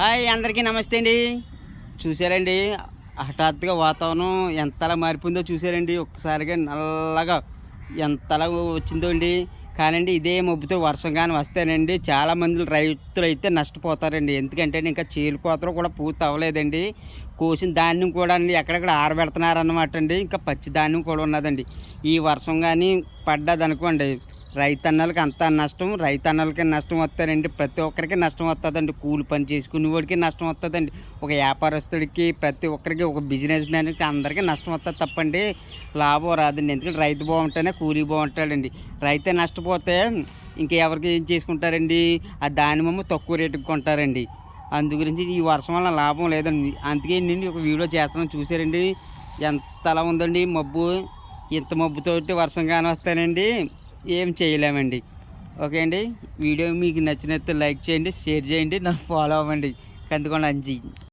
Hi అందరికీ నమస్తే అండి. చూసారండి హఠాత్తుగా వాతావరణం ఎంతలా మారిపోయిందో చూసారండి. ఒక్కసారిగా నల్లగా ఎంతలా వచ్చిందో అండి. కానండి ఇదే మబ్బుతో వర్షం కానీ వస్తేనండి చాలామంది రైతులైతే నష్టపోతారండి. ఎందుకంటే ఇంకా చేలు కోతలు కూడా పూర్తి అవ్వలేదండి. కోసిన ధాన్యం కూడా అండి ఎక్కడెక్కడ ఆరబెడుతున్నారన్నమాట అండి. ఇంకా పచ్చి ధాన్యం కూడా ఉన్నదండి. ఈ వర్షం కానీ పడ్డదనుకోండి రైతన్నలకి అంతా నష్టం. రైతన్నలకి నష్టం వస్తారండి. ప్రతి ఒక్కరికి నష్టం వస్తుందండి. కూలి పని చేసుకునేవాడికి నష్టం వస్తుందండి. ఒక వ్యాపారస్తుడికి ప్రతి ఒక్కరికి ఒక బిజినెస్ మ్యాన్కి అందరికీ నష్టం వస్తుంది తప్పండి లాభం రాదండి. ఎందుకంటే రైతు బాగుంటేనే కూలీ బాగుంటాడండి. రైతే నష్టపోతే ఇంకెవరికి ఏం చేసుకుంటారండి? ఆ దానిమ్మ తక్కువ రేటుకి కొంటారండి. అందు గురించి ఈ వర్షం వల్ల లాభం లేదండి. అందుకే నేను ఒక వీడియో చేస్తున్నాను చూసారండి. ఎంతలా ఉందండి మబ్బు. ఇంత మబ్బుతోటి వర్షం కానీ వస్తేనండి ఏం చేయలేమండి. ఓకే అండి. వీడియో మీకు నచ్చినట్లయితే లైక్ చేయండి, షేర్ చేయండి, నన్ను ఫాలో అవ్వండి. కందికొండ అంజీ.